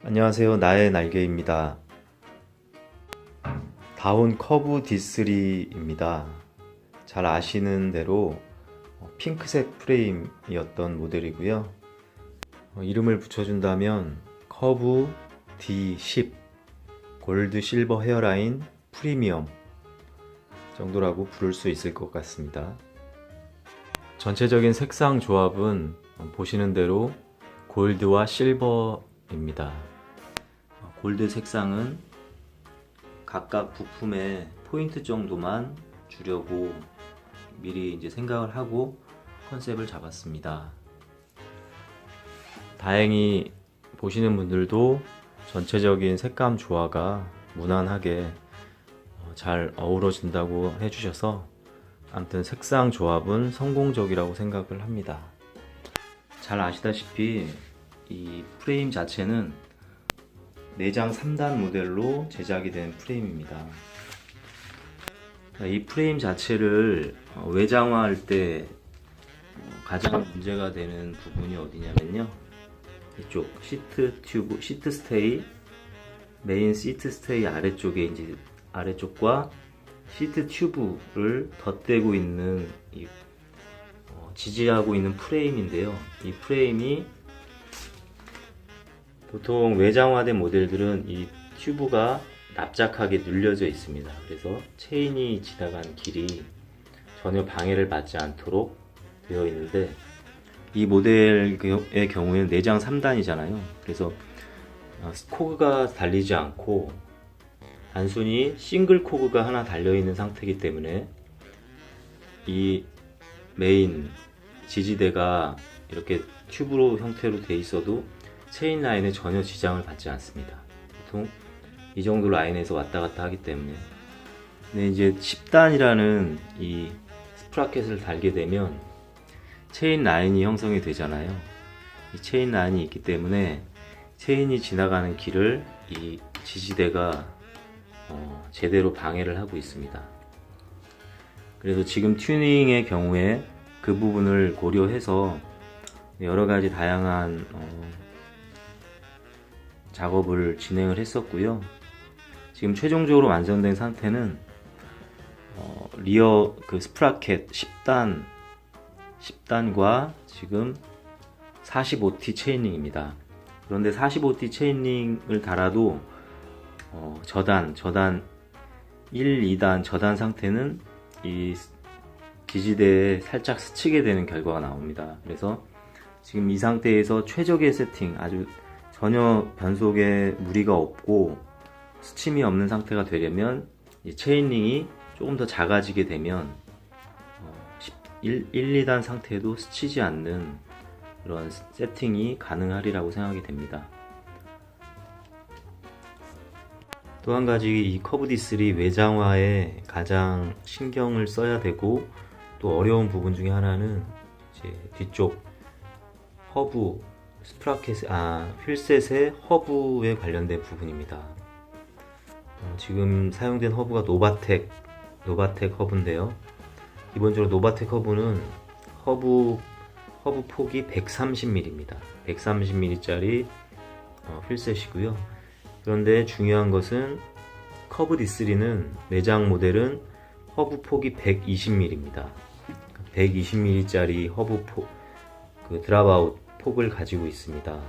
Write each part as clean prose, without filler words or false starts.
안녕하세요. 나의 날개입니다. 다운 커브 D3입니다. 잘 아시는 대로 핑크색 프레임이었던 모델이고요. 이름을 붙여준다면 커브 D10 골드 실버 헤어라인 프리미엄 정도라고 부를 수 있을 것 같습니다. 전체적인 색상 조합은 보시는 대로 골드와 실버입니다. 골드 색상은 각각 부품의 포인트 정도만 주려고 미리 이제 생각을 하고 컨셉을 잡았습니다. 다행히 보시는 분들도 전체적인 색감 조화가 무난하게 잘 어우러진다고 해주셔서 아무튼 색상 조합은 성공적이라고 생각을 합니다. 잘 아시다시피 이 프레임 자체는 내장 3단 모델로 제작이 된 프레임입니다. 이 프레임 자체를 외장화할 때 가장 문제가 되는 부분이 어디냐면요, 이쪽 시트 튜브, 시트 스테이, 메인 시트 스테이 아래쪽에 이제 아래쪽과 시트 튜브를 덧대고 있는 지지하고 있는 프레임인데요. 이 프레임이 보통 외장화된 모델들은 이 튜브가 납작하게 눌려져 있습니다. 그래서 체인이 지나간 길이 전혀 방해를 받지 않도록 되어 있는데, 이 모델의 경우에는 내장 3단이잖아요. 그래서 코그가 달리지 않고 단순히 싱글 코그가 하나 달려있는 상태이기 때문에 이 메인 지지대가 이렇게 튜브로 형태로 되어 있어도 체인 라인에 전혀 지장을 받지 않습니다. 보통 이 정도 라인에서 왔다 갔다 하기 때문에. 근데 이제 10단이라는 이 스프라켓을 달게 되면 체인 라인이 형성이 되잖아요. 이 체인 라인이 있기 때문에 체인이 지나가는 길을 이 지지대가 제대로 방해를 하고 있습니다. 그래서 지금 튜닝의 경우에 그 부분을 고려해서 여러가지 다양한 작업을 진행을 했었고요. 지금 최종적으로 완성된 상태는 리어 그 스프라켓 10단과 지금 45T 체인링입니다. 그런데 45T 체인링을 달아도 저단 1, 2단 저단 상태는 이 지지대에 살짝 스치게 되는 결과가 나옵니다. 그래서 지금 이 상태에서 최적의 세팅, 아주 전혀 변속에 무리가 없고 스침이 없는 상태가 되려면 이 체인링이 조금 더 작아지게 되면 1, 2단 상태에도 스치지 않는 그런 세팅이 가능하리라고 생각이 됩니다. 또 한 가지, 이 커브 D3 외장화에 가장 신경을 써야 되고 또 어려운 부분 중에 하나는 이제 뒤쪽 허브 스프라켓, 휠셋의 허브에 관련된 부분입니다. 지금 사용된 허브가 노바텍 허브인데요. 기본적으로 노바텍 허브는 허브 폭이 130mm입니다. 130mm짜리 휠셋이고요. 그런데 중요한 것은 커브 D3는 내장 모델은 허브 폭이 120mm입니다. 120mm짜리 허브 폭, 그 드랍아웃 폭을 가지고 있습니다.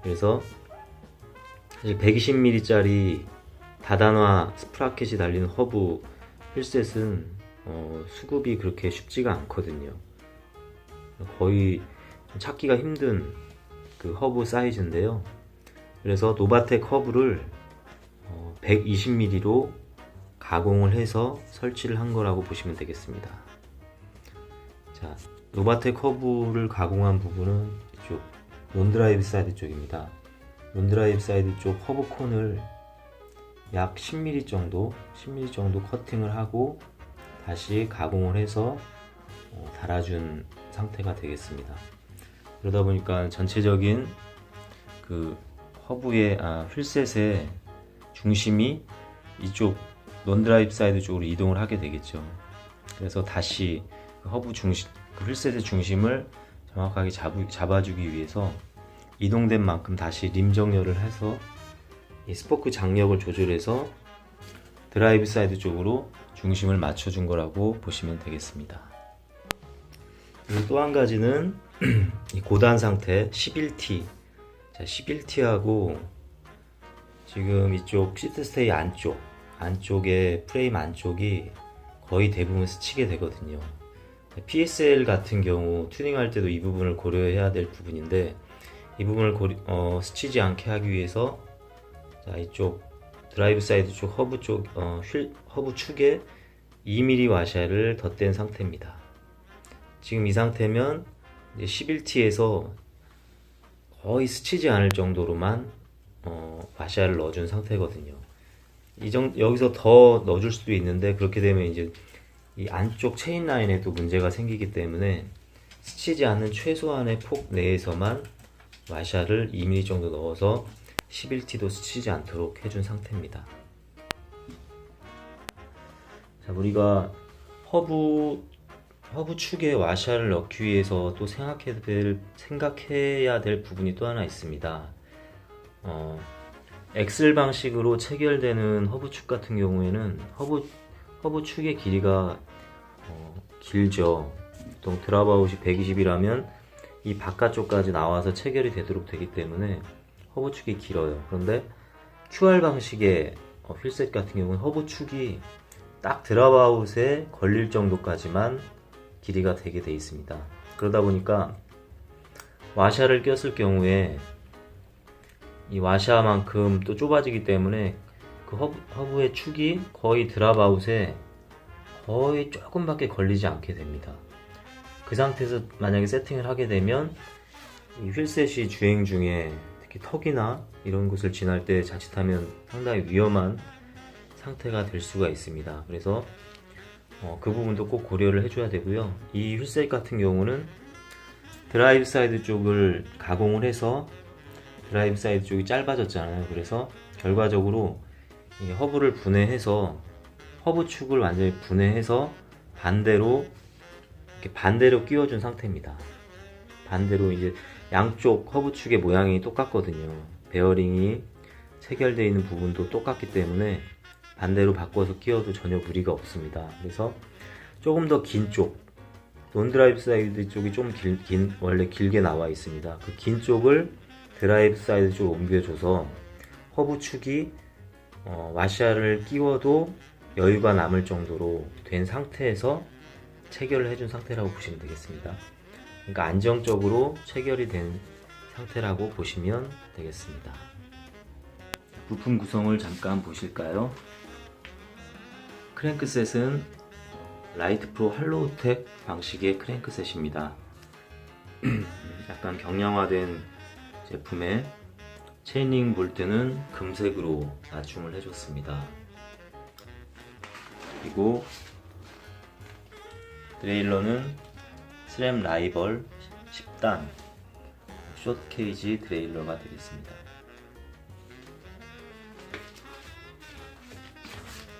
그래서 사실 120mm짜리 다단화 스프라켓이 달린 허브 휠셋은 수급이 그렇게 쉽지가 않거든요. 거의 찾기가 힘든 그 허브 사이즈인데요. 그래서 노바텍 허브를 120mm로 가공을 해서 설치를 한 거라고 보시면 되겠습니다. 자, 노바텍 허브를 가공한 부분은 이쪽 논드라이브 사이드 쪽입니다. 논드라이브 사이드 쪽 허브 콘을 약 10mm 정도 커팅을 하고 다시 가공을 해서 달아준 상태가 되겠습니다. 그러다 보니까 전체적인 그 허브의 휠셋의 중심이 이쪽 논드라이브 사이드 쪽으로 이동을 하게 되겠죠. 그래서 다시 그 허브 중심, 그 휠셋의 중심을 정확하게 잡아주기 위해서 이동된 만큼 다시 림 정렬을 해서 이 스포크 장력을 조절해서 드라이브 사이드 쪽으로 중심을 맞춰준 거라고 보시면 되겠습니다. 그리고 또 한 가지는 이 고단 상태 11T. 자, 11T하고 지금 이쪽 시트 스테이 안쪽에 프레임 안쪽이 거의 대부분 스치게 되거든요. PSL 같은 경우 튜닝할 때도 이 부분을 고려해야 될 부분인데, 이 부분을 스치지 않게 하기 위해서 자, 이쪽 드라이브 사이드 쪽 허브 허브 축에 2mm 와샤를 덧댄 상태입니다. 지금 이 상태면 11T에서 거의 스치지 않을 정도로만 와샤를 넣어준 상태거든요. 여기서 더 넣어줄 수도 있는데, 그렇게 되면 이제 이 안쪽 체인 라인에도 문제가 생기기 때문에 스치지 않는 최소한의 폭 내에서만 와샤를 2mm 정도 넣어서 11T도 스치지 않도록 해준 상태입니다. 자, 우리가 허브 축에 와샤를 넣기 위해서 또 생각해야 될 부분이 또 하나 있습니다. 엑셀 방식으로 체결되는 허브 축 같은 경우에는 허브 축의 길이가 길죠. 보통 드랍아웃이 120이라면 이 바깥쪽까지 나와서 체결이 되도록 되기 때문에 허브 축이 길어요. 그런데 QR 방식의 휠셋 같은 경우는 허브 축이 딱 드랍아웃에 걸릴 정도까지만 길이가 되게 돼 있습니다. 그러다 보니까 와샤를 꼈을 경우에 이 와샤만큼 또 좁아지기 때문에 그 허브의 축이 거의 드랍아웃에 거의 조금밖에 걸리지 않게 됩니다. 그 상태에서 만약에 세팅을 하게 되면 이 휠셋이 주행 중에 특히 턱이나 이런 곳을 지날 때 자칫하면 상당히 위험한 상태가 될 수가 있습니다. 그래서 그 부분도 꼭 고려를 해줘야 되고요. 이 휠셋 같은 경우는 드라이브 사이드 쪽을 가공을 해서 드라이브 사이드 쪽이 짧아졌잖아요. 그래서 결과적으로 이 허브를 분해해서 허브 축을 완전히 분해해서 반대로 끼워준 상태입니다. 반대로 이제 양쪽 허브 축의 모양이 똑같거든요. 베어링이 체결되어 있는 부분도 똑같기 때문에 반대로 바꿔서 끼워도 전혀 무리가 없습니다. 그래서 조금 더 긴 쪽, 논드라이브 사이드 쪽이 좀 원래 길게 나와 있습니다. 그 긴 쪽을 드라이브 사이드 쪽으로 옮겨줘서 허브 축이 와샤를 끼워도 여유가 남을 정도로 된 상태에서 체결을 해준 상태라고 보시면 되겠습니다. 그러니까 안정적으로 체결이 된 상태라고 보시면 되겠습니다. 부품 구성을 잠깐 보실까요? 크랭크셋은 라이트 프로 할로우텍 방식의 크랭크셋입니다. 약간 경량화된 제품에 체인링 볼트는 금색으로 맞춤을 해줬습니다. 그리고 드레일러는 스램 라이벌 10단 숏 케이지 드레일러가 되겠습니다.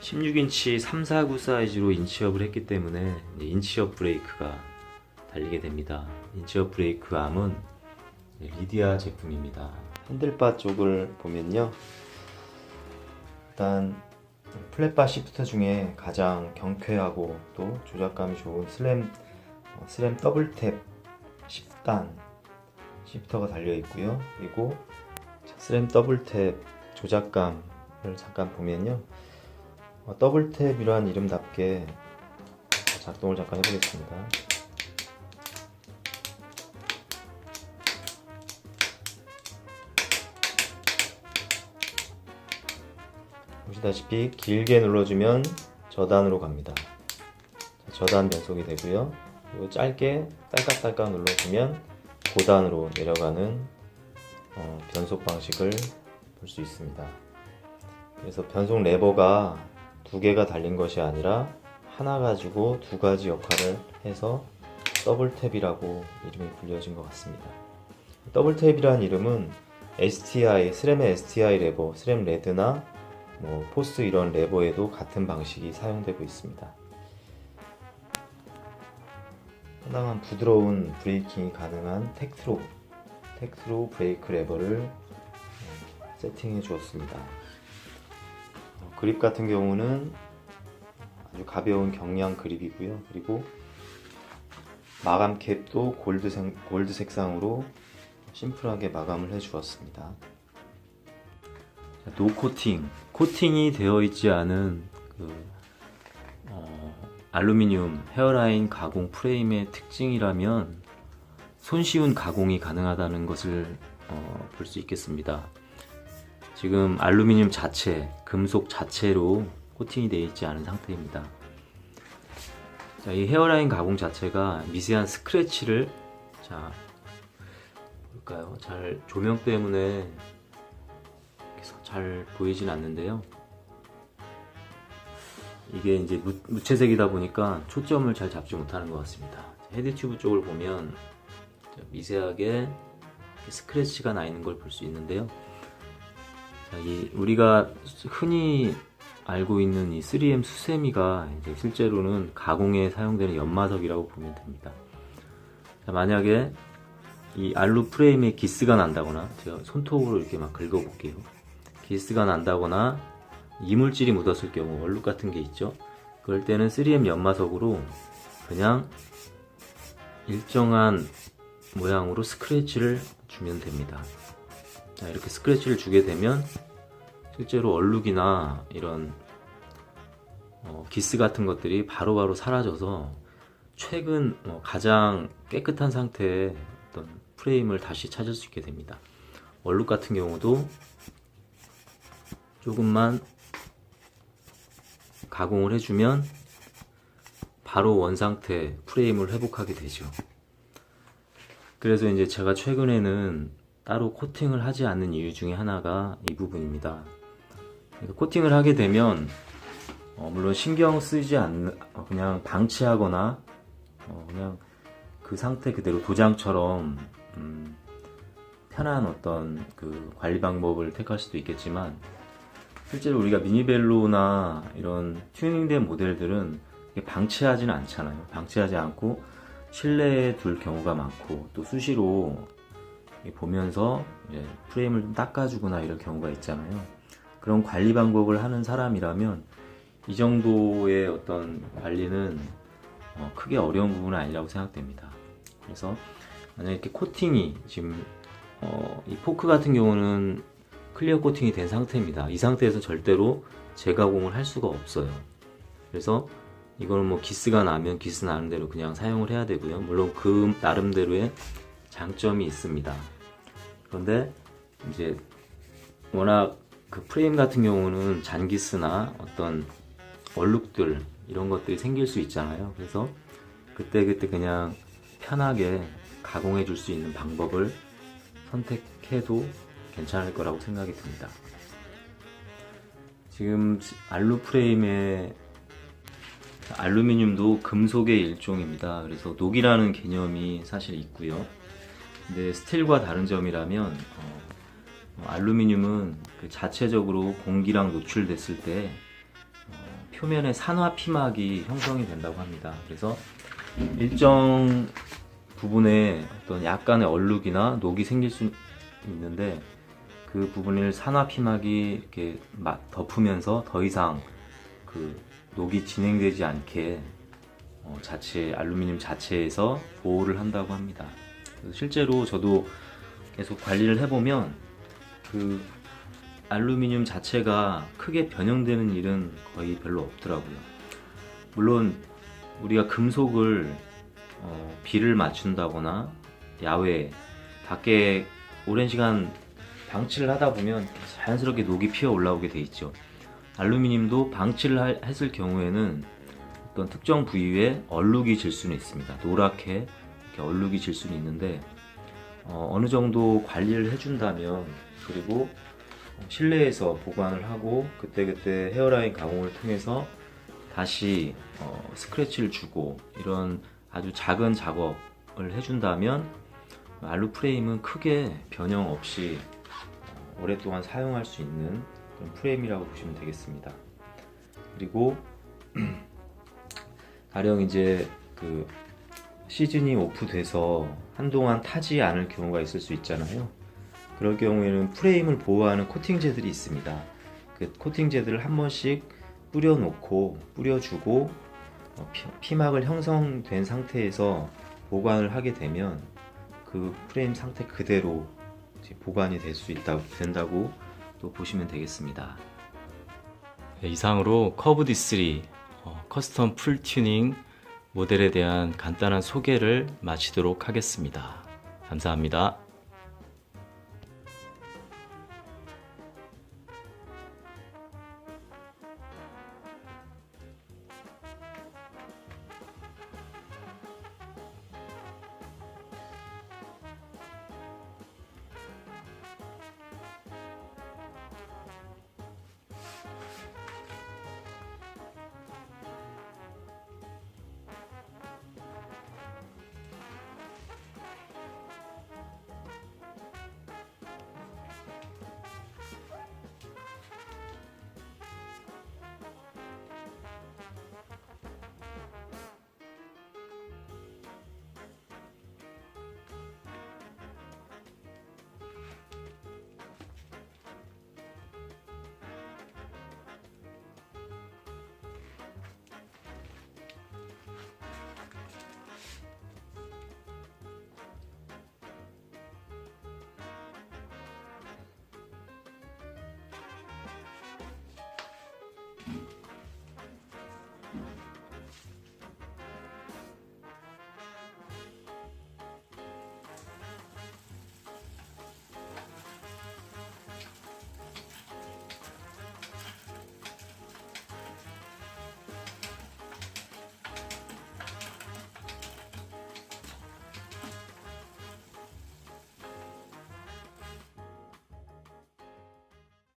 16인치 349 사이즈로 인치업을 했기 때문에 인치업 브레이크가 달리게 됩니다. 인치업 브레이크 암은 리디아 제품입니다. 핸들바 쪽을 보면요, 일단 플랫바 시프터 중에 가장 경쾌하고 또 조작감이 좋은 스램 더블탭 10단 시프터가 달려 있고요. 그리고 스램 더블탭 조작감을 잠깐 보면요, 더블탭이란 이름답게 작동을 잠깐 해보겠습니다. 보시다시피 길게 눌러주면 저단으로 갑니다. 저단 변속이 되고요. 그리고 짧게 딸깍딸깍 눌러주면 고단으로 내려가는 변속 방식을 볼 수 있습니다. 그래서 변속 레버가 두 개가 달린 것이 아니라 하나 가지고 두 가지 역할을 해서 더블탭이라고 이름이 불려진 것 같습니다. 더블탭이라는 이름은 STI, 스램의 STI 레버, 스램 레드나 포스 이런 레버에도 같은 방식이 사용되고 있습니다. 상당한 부드러운 브레이킹이 가능한 텍스로 브레이크 레버를 세팅해 주었습니다. 그립 같은 경우는 아주 가벼운 경량 그립이고요. 그리고 마감 캡도 골드 색상으로 심플하게 마감을 해 주었습니다. 노 코팅이 되어 있지 않은 알루미늄 헤어라인 가공 프레임의 특징이라면 손쉬운 가공이 가능하다는 것을 볼 수 있겠습니다. 지금 알루미늄 자체, 금속 자체로 코팅이 되어 있지 않은 상태입니다. 자, 이 헤어라인 가공 자체가 미세한 스크래치를, 자, 볼까요? 잘 조명 때문에 잘 보이진 않는데요. 이게 이제 무채색이다 보니까 초점을 잘 잡지 못하는 것 같습니다. 헤드 튜브 쪽을 보면 미세하게 스크래치가 나 있는 걸 볼 수 있는데요. 자, 우리가 흔히 알고 있는 이 3M 수세미가 이제 실제로는 가공에 사용되는 연마석이라고 보면 됩니다. 자, 만약에 이 알루 프레임에 기스가 난다거나, 제가 손톱으로 이렇게 막 긁어볼게요. 기스가 난다거나 이물질이 묻었을 경우, 얼룩 같은 게 있죠. 그럴 때는 3M 연마석으로 그냥 일정한 모양으로 스크래치를 주면 됩니다. 자, 이렇게 스크래치를 주게 되면 실제로 얼룩이나 이런 기스 같은 것들이 바로바로 사라져서 최근 가장 깨끗한 상태의 어떤 프레임을 다시 찾을 수 있게 됩니다. 얼룩 같은 경우도 조금만 가공을 해주면 바로 원상태 프레임을 회복하게 되죠. 그래서 이제 제가 최근에는 따로 코팅을 하지 않는 이유 중에 하나가 이 부분입니다. 코팅을 하게 되면 물론 신경 쓰지 않는, 그냥 방치하거나 그냥 그 상태 그대로 도장처럼 편한 어떤 그 관리 방법을 택할 수도 있겠지만, 실제로 우리가 미니벨로나 이런 튜닝된 모델들은 방치하지는 않잖아요. 방치하지 않고 실내에 둘 경우가 많고, 또 수시로 보면서 프레임을 좀 닦아주거나 이런 경우가 있잖아요. 그런 관리 방법을 하는 사람이라면 이 정도의 어떤 관리는 크게 어려운 부분은 아니라고 생각됩니다. 그래서 만약에 이렇게 코팅이 지금 이 포크 같은 경우는 클리어 코팅이 된 상태입니다. 이 상태에서 절대로 재가공을 할 수가 없어요. 그래서 이걸 뭐 기스가 나면 기스 나는 대로 그냥 사용을 해야 되고요. 물론 그 나름대로의 장점이 있습니다. 그런데 이제 워낙 그 프레임 같은 경우는 잔기스나 어떤 얼룩들 이런 것들이 생길 수 있잖아요. 그래서 그때그때 그냥 편하게 가공해 줄 수 있는 방법을 선택해도 괜찮을 거라고 생각이 듭니다. 지금 알루 프레임의 알루미늄도 금속의 일종입니다. 그래서 녹이라는 개념이 사실 있고요. 근데 스틸과 다른 점이라면 알루미늄은 그 자체적으로 공기랑 노출됐을 때 표면에 산화 피막이 형성이 된다고 합니다. 그래서 일정 부분에 어떤 약간의 얼룩이나 녹이 생길 수 있는데, 그 부분을 산화 피막이 이렇게 덮으면서 더 이상 그 녹이 진행되지 않게 알루미늄 자체에서 보호를 한다고 합니다. 실제로 저도 계속 관리를 해보면 그 알루미늄 자체가 크게 변형되는 일은 거의 별로 없더라고요. 물론 우리가 금속을 비를 맞춘다거나 야외 밖에 오랜 시간 방치를 하다 보면 자연스럽게 녹이 피어 올라오게 돼 있죠. 알루미늄도 방치를 했을 경우에는 어떤 특정 부위에 얼룩이 질 수는 있습니다. 노랗게 이렇게 얼룩이 질 수는 있는데, 어느 정도 관리를 해준다면, 그리고 실내에서 보관을 하고 그때그때 헤어라인 가공을 통해서 다시 스크래치를 주고 이런 아주 작은 작업을 해준다면 알루 프레임은 크게 변형 없이 오랫동안 사용할 수 있는 그런 프레임이라고 보시면 되겠습니다. 그리고 가령 이제 그 시즌이 오프돼서 한동안 타지 않을 경우가 있을 수 있잖아요. 그럴 경우에는 프레임을 보호하는 코팅제들이 있습니다. 그 코팅제들을 한 번씩 뿌려주고 피막을 형성된 상태에서 보관을 하게 되면 그 프레임 상태 그대로 보관이 될 수 된다고 또 보시면 되겠습니다. 네, 이상으로 커브 D3 커스텀 풀 튜닝 모델에 대한 간단한 소개를 마치도록 하겠습니다. 감사합니다.